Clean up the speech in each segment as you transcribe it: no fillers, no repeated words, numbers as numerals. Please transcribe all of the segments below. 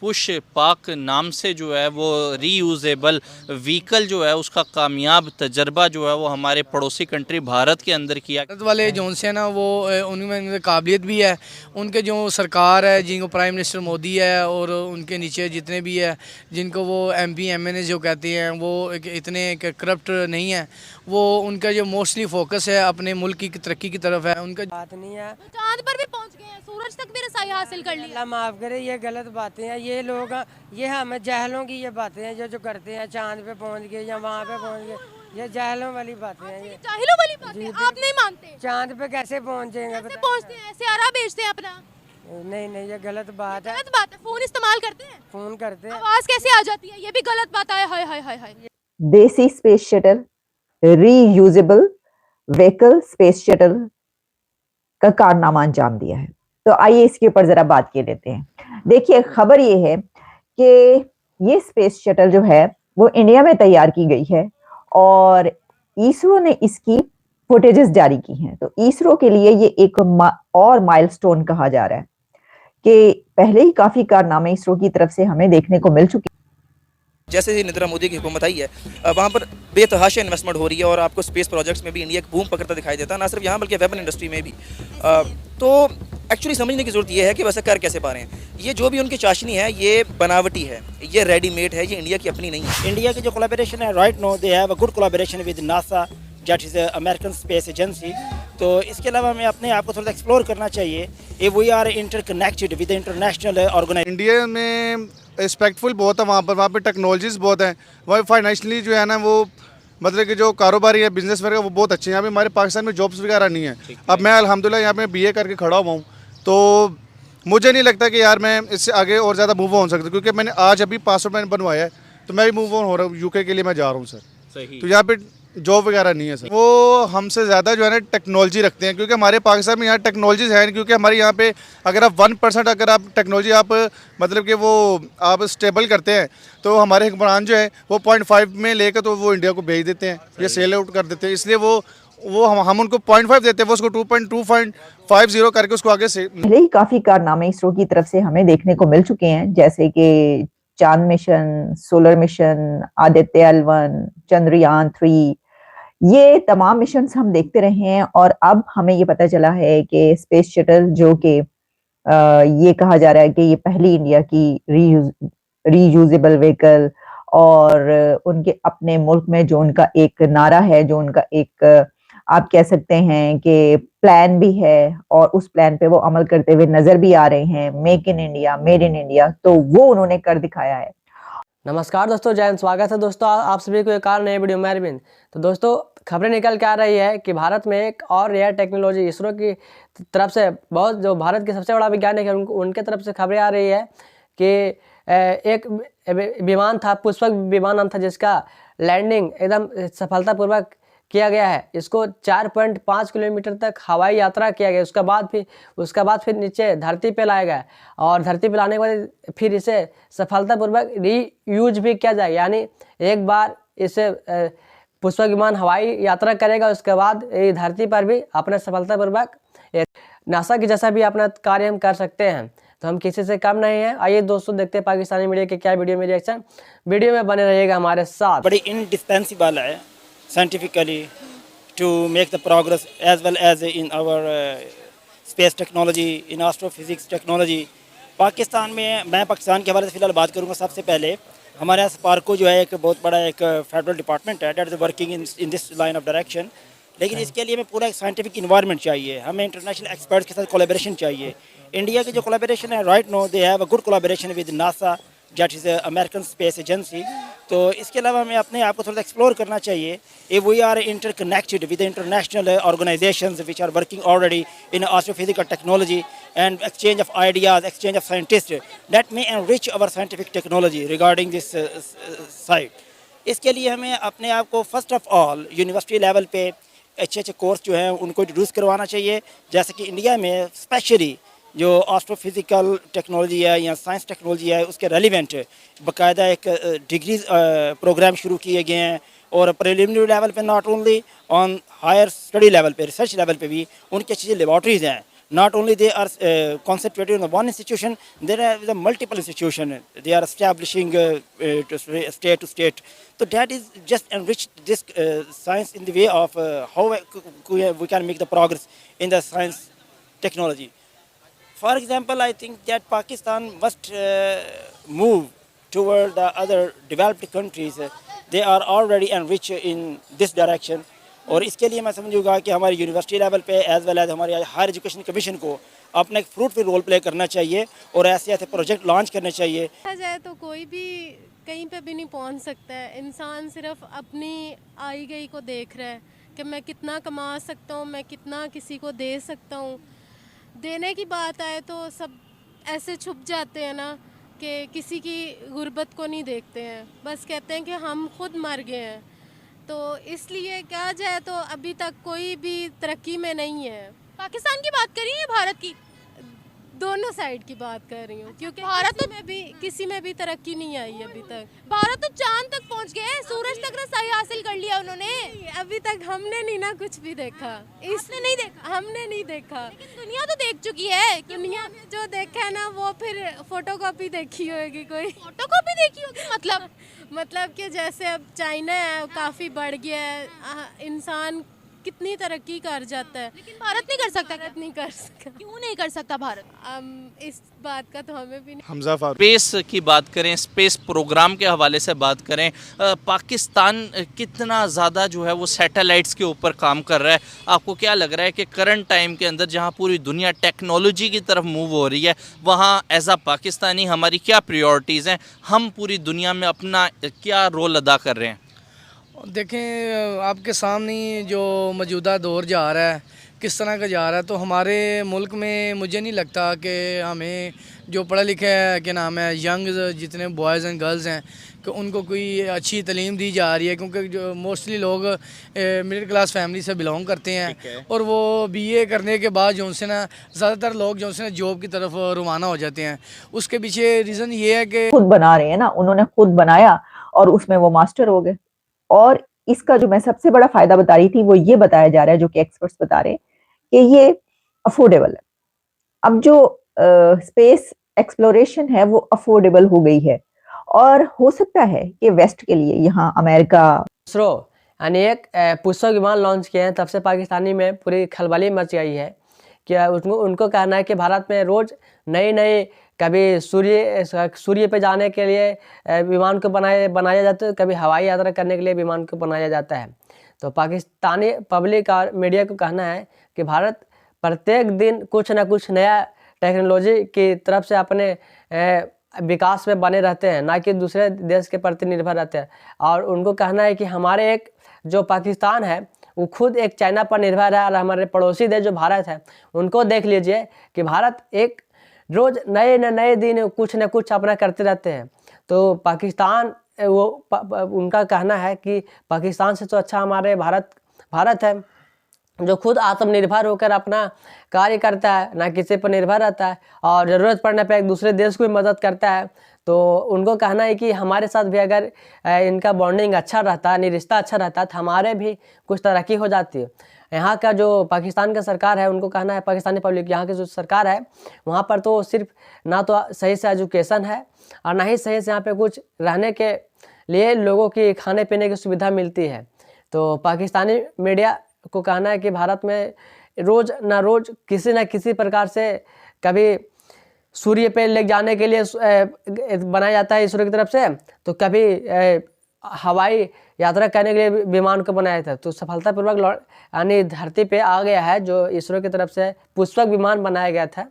Push पाक नाम से जो है वो रीयूजेबल व्हीकल जो है उसका कामयाब तजर्बा जो है वो हमारे पड़ोसी कंट्री भारत के अंदर किया। भारत वाले जो से ना वो उनमें काबिलियत भी है। उनके जो सरकार है, जिनको प्राइम मिनिस्टर मोदी है और उनके नीचे जितने भी है, जिनको वो एमपी एमएनए जो कहते हैं, वो इतने करप्ट नहीं है। वो उनका जो मोस्टली फोकस है अपने मुल्क की तरक्की की तरफ है। उनका बात नहीं है। तो चांद पर भी पहुंच गए हैं, सूरज तक भी रसाई हासिल कर ली। अल्लाह माफ़ करे, ये गलत बातें हैं। ये लोग, ये हम जहलों की ये बातें हैं जो करते हैं। चांद पे पहुंच गए या वहाँ पे पहुंच गए, ये जहलों वाली बातें हैं। ये जाहिलों वाली बात है, आप नहीं मानते? चांद पे कैसे पहुंचेंगे? कैसे पहुंचते हैं? सियारा बेचते हैं अपना? नहीं नहीं, ये गलत बात है। गलत बात है। फोन इस्तेमाल करते हैं, फोन करते हैं। आवाज कैसे आ जाती है? ये भी गलत बात है। हाय हाय हाय हाय। देसी space shuttle, reusable vehicle space shuttle का कारनामा अंजाम दिया है। तो आइए इसके ऊपर जरा बात कर लेते हैं। देखिए, खबर ये है कि ये स्पेस शटल जो है वो इंडिया में तैयार की गई है और इसरो ने इसकी फुटेजेस जारी की हैं। तो इसरो के लिए ये एक और माइलस्टोन कहा जा रहा है कि पहले ही काफी कारनामे इसरो की तरफ से हमें देखने को मिल चुके। जैसे ही नरेंद्र मोदी की हुकूमत आई है, वहाँ पर बेतहाशा इन्वेस्टमेंट हो रही है और आपको स्पेस प्रोजेक्ट्स में भी इंडिया एक बूम पकड़ता दिखाई देता है, ना सिर्फ यहाँ बल्कि वेपन इंडस्ट्री में भी। तो एक्चुअली समझने की ज़रूरत ये है कि वैसे कर कैसे पा रहे हैं। ये जो भी उनकी चाशनी है ये बनावटी है, ये रेडीमेड है, ये इंडिया की अपनी नहीं है। इंडिया की जो कोलैबोरेशन है, right now they have a good collaboration with NASA, that is American space agency. तो इसके अलावा हमें अपने आप को थोड़ा एक्सप्लोर करना चाहिए। Uh we are interconnected with international organisation. India में रिस्पेक्टफुल बहुत है, वहाँ पे टेक्नोलॉजीज़ बहुत हैं, वहाँ फाइनेंशियली जो है ना वो मतलब कि जो कारोबारी है, बिजनेस वगैरह वो बहुत अच्छे हैं। यहाँ पे हमारे पाकिस्तान में जॉब्स वगैरह नहीं है। अब मैं अल्हम्दुलिल्लाह यहाँ पे बीए करके खड़ा हुआ हूँ, तो मुझे नहीं लगता कि यार मैं इससे आगे और ज़्यादा मूव ऑन सकता, क्योंकि मैंने आज अभी पासपोर्ट मैंने बनवाया है, तो मैं भी मूव ऑन हो रहा हूँ, यूके के लिए मैं जा रहा हूँ सर। सही। तो यहाँ पे जॉब वगैरह नहीं है सर। वो हमसे ज़्यादा जो है ना टेक्नोलॉजी रखते हैं, क्योंकि हमारे पाकिस्तान में यहाँ टेक्नोलॉजीज़ है, क्योंकि हमारे यहाँ पे अगर आप 1% अगर आप टेक्नोलॉजी आप मतलब कि वो आप स्टेबल करते हैं, तो हमारे हुक्मरान जो है वो 0.5 में लेकर तो वो इंडिया को भेज देते हैं या सेल आउट कर देते हैं। इसलिए वो हम उनको 0.5 देते हैं, वो उसको 2.250 करके उसको आगे से। पहले ही काफी कारनामे इसरो की तरफ से हमें देखने को मिल चुके हैं, जैसे कि चांद mission, solar mission, Aditya L1, Chandrayaan 3, ये तमाम मिशन हम देखते रहे हैं। और अब हमें ये पता चला है कि स्पेस शटल जो कि ये कहा जा रहा है कि ये पहली इंडिया की रीयूजेबल व्हीकल, और उनके अपने मुल्क में जो उनका एक नारा है, जो उनका एक आप कह सकते हैं कि प्लान भी है, और उस प्लान पे वो अमल करते हुए नजर भी आ रहे हैं, make in India, made in India, तो वो उन्होंने कर दिखाया है। नमस्कार दोस्तों, जय हिंद। स्वागत है दोस्तों आप सभी को एक और नए वीडियो में अरविंद। तो दोस्तों, खबरें निकल के आ रही है कि भारत में एक और रेयर टेक्नोलॉजी इसरो की तरफ से, बहुत जो भारत के सबसे बड़ा वैज्ञानिक है उनके तरफ से खबरें आ रही है कि एक विमान था, पुष्पक विमान नाम था, जिसका लैंडिंग एकदम सफलतापूर्वक किया गया है। इसको 4.5 किलोमीटर तक हवाई यात्रा किया गया। उसका बाद फिर नीचे धरती पे लाया गया, और धरती पे लाने के बाद फिर इसे सफलतापूर्वक रीयूज भी किया जाएगा। यानी एक बार इसे पुष्पक विमान हवाई यात्रा करेगा, उसके बाद ये धरती पर भी अपना सफलतापूर्वक नासा की जैसा भी अपना कार्य हम कर सकते हैं। तो हम किसी से कम नहीं है। आइए दोस्तों, देखते हैं पाकिस्तानी मीडिया के क्या वीडियो में रिएक्शन। वीडियो में बने रहिएगा हमारे साथ। बड़ी इंडिस्पेंसिबल है scientifically to make the progress as well as in our space technology, in astrophysics technology। Pakistan में, मैं पाकिस्तान के हवाले से फ़िलहाल बात करूँगा। सबसे पहले हमारे यहाँ स्पार्को जो है एक बहुत बड़ा एक फेडरल डिपार्टमेंट है, that is working in this line of direction. लेकिन इसके लिए हमें पूरा एक साइंटिफिक इन्वायरमेंट चाहिए, हमें इंटरनेशनल एक्सपर्ट्स के साथ कोलैबोरेशन चाहिए। इंडिया की जो कोलैबोरेशन है, right now they have a good collaboration with NASA, that is American space agency. तो इसके अलावा हमें अपने आप को थोड़ा एक्सप्लोर करना चाहिए। Uh we are interconnected with international organisations which are working already in astrophysical technology and exchange of ideas, exchange of scientists that may enrich our scientific technology regarding this site। इसके लिए हमें अपने आप को first of all university level पे अच्छे अच्छे course जो हैं उनको इंट्रोड्यूस करवाना चाहिए। जैसे कि इंडिया में स्पेशली जो एस्ट्रोफिजिकल टेक्नोलॉजी है या साइंस टेक्नोलॉजी है, उसके रेलिवेंट बाकायदा एक डिग्री प्रोग्राम शुरू किए गए हैं, और प्रिलिमिनरी लेवल पे not only on higher study level पे, रिसर्च लेवल पे भी उनकी अच्छी लेबॉर्ट्रीज़ हैं। Not only they are concentrated on one institution, there are the multiple institutions. They are establishing state to state. So that is just enriched this science in the way of how we can make the progress in the science technology. For example, I think that Pakistan must move toward the other developed countries. They are already enriched in this direction. और इसके लिए मैं समझूंगा कि हमारी university level पे as well as हमारे higher education commission को अपना एक फ्रूटफुल रोल प्ले करना चाहिए और ऐसे ऐसे प्रोजेक्ट लॉन्च करने चाहिए। देखा जाए तो कोई भी कहीं पे भी नहीं पहुंच सकता है। इंसान सिर्फ अपनी आई गई को देख रहा है कि मैं कितना कमा सकता हूँ, मैं कितना किसी को दे सकता हूँ। देने की बात आए तो सब ऐसे छुप जाते हैं ना कि किसी की गुर्बत को नहीं देखते हैं, बस कहते हैं कि हम खुद मर गए हैं। तो इसलिए कहा जाए तो अभी तक कोई भी तरक्की में नहीं है। पाकिस्तान की बात करिए या भारत की? दोनों साइड की बात कर रही हूँ, क्योंकि भारत भारत में भी किसी में भी तरक्की नहीं आई अभी तक। भारत तो चांद तक पहुंच गए हैं, सूरज तक रसाई हासिल कर लिया उन्होंने। अभी तक हमने नहीं ना कुछ भी देखा। इसने नहीं देखा? हमने नहीं देखा। लेकिन दुनिया तो देख चुकी है। दुनिया में जो देखा है ना वो फिर फोटोकॉपी देखी होगी कोई। फोटोकॉपी देखी होगी मतलब कि जैसे अब चाइना है काफ़ी बढ़ गया है, इंसान कितनी तरक्की कर जाता है, लेकिन भारत नहीं कर सकता। नहीं कर सकता। क्यों नहीं कर सकता भारत? इस बात का तो हमें भी नहीं। हमजा फारूक। स्पेस की बात करें, स्पेस प्रोग्राम के हवाले से बात करें, पाकिस्तान कितना ज़्यादा जो है वो सैटेलाइट्स के ऊपर काम कर रहा है। आपको क्या लग रहा है कि करंट टाइम के अंदर जहां पूरी दुनिया टेक्नोलॉजी की तरफ मूव हो रही है, वहां एज अ पाकिस्तानी हमारी क्या प्रायोरिटीज़ हैं? हम पूरी दुनिया में अपना क्या रोल अदा कर रहे हैं? देखें, आपके सामने जो मौजूदा दौर जा रहा है किस तरह का जा रहा है, तो हमारे मुल्क में मुझे नहीं लगता कि हमें जो पढ़ा लिखा है क्या नाम है यंग जितने बॉयज़ एंड गर्ल्स हैं कि उनको कोई अच्छी तालीम दी जा रही है, क्योंकि जो मोस्टली लोग मिडिल क्लास फैमिली से बिलोंग करते हैं और वो बीए करने के बाद जो उनसे ना ज़्यादातर लोग जो उनसे ना जॉब की तरफ रवाना हो जाते हैं। उसके पीछे रीज़न ये है कि खुद बना रहे हैं ना, उन्होंने खुद बनाया और उसमें वो मास्टर हो गए। और इसका जो मैं सबसे बड़ा फायदा बता रही थी वो ये बताया जा रहा है, जो कि एक्सपर्ट्स बता रहे हैं कि ये अफोर्डेबल है। अब जो स्पेस एक्सप्लोरेशन है वो अफोर्डेबल हो गई है और हो सकता है कि वेस्ट के लिए यहाँ अमेरिका इसरो यानी एक पुष्पक विमान लॉन्च किए हैं, तब से पाकिस्तानी में पूरी खलबली मच गई है। क्या उनको कहना है कि भारत में रोज़ नई कभी सूर्य पे जाने के लिए विमान को बनाया जाता है, कभी हवाई यात्रा करने के लिए विमान को बनाया जाता है। तो पाकिस्तानी पब्लिक और मीडिया को कहना है कि भारत प्रत्येक दिन कुछ ना कुछ नया टेक्नोलॉजी की तरफ से अपने विकास में बने रहते हैं, ना कि दूसरे देश के प्रति निर्भर रहते हैं। और उनको कहना है कि हमारे एक जो पाकिस्तान है वो खुद एक चाइना पर निर्भर है, और हमारे पड़ोसी देश जो भारत है उनको देख लीजिए कि भारत एक रोज़ नए दिन कुछ न कुछ अपना करते रहते हैं। तो पाकिस्तान उनका कहना है कि पाकिस्तान से तो अच्छा हमारे भारत है जो खुद आत्मनिर्भर होकर अपना कार्य करता है, ना किसी पर निर्भर रहता है और ज़रूरत पड़ने पर एक दूसरे देश को भी मदद करता है। तो उनको कहना है कि हमारे साथ भी अगर इनका बॉन्डिंग अच्छा रहता है, रिश्ता अच्छा रहता है, तो हमारे भी कुछ तरक्की हो जाती है। यहाँ का जो पाकिस्तान का सरकार है उनको कहना है, पाकिस्तानी पब्लिक यहाँ की जो सरकार है वहाँ पर तो सिर्फ ना तो सही से एजुकेशन है और ना ही सही से यहाँ पे कुछ रहने के लिए लोगों की खाने पीने की सुविधा मिलती है। तो पाकिस्तानी मीडिया को कहना है कि भारत में रोज़ ना रोज़ किसी न किसी प्रकार से कभी सूर्य पे ले जाने के लिए बनाया जाता है इसरो की तरफ से, तो कभी हवाई यात्रा करने के लिए विमान को बनाया था। तो सफलतापूर्वक यानी धरती पे आ गया है जो इसरो की तरफ से पुष्पक विमान बनाया गया था।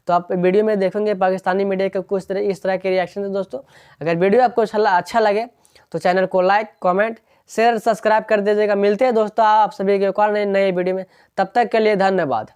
तो आप वीडियो में देखेंगे पाकिस्तानी मीडिया के कुछ इस तरह के रिएक्शन थे। दोस्तों, अगर वीडियो आपको अच्छा लगे तो चैनल को लाइक, कमेंट, शेयर, सब्सक्राइब कर दीजिएगा। मिलते हैं दोस्तों आप सभी के एक और नए वीडियो में, तब तक के लिए धन्यवाद।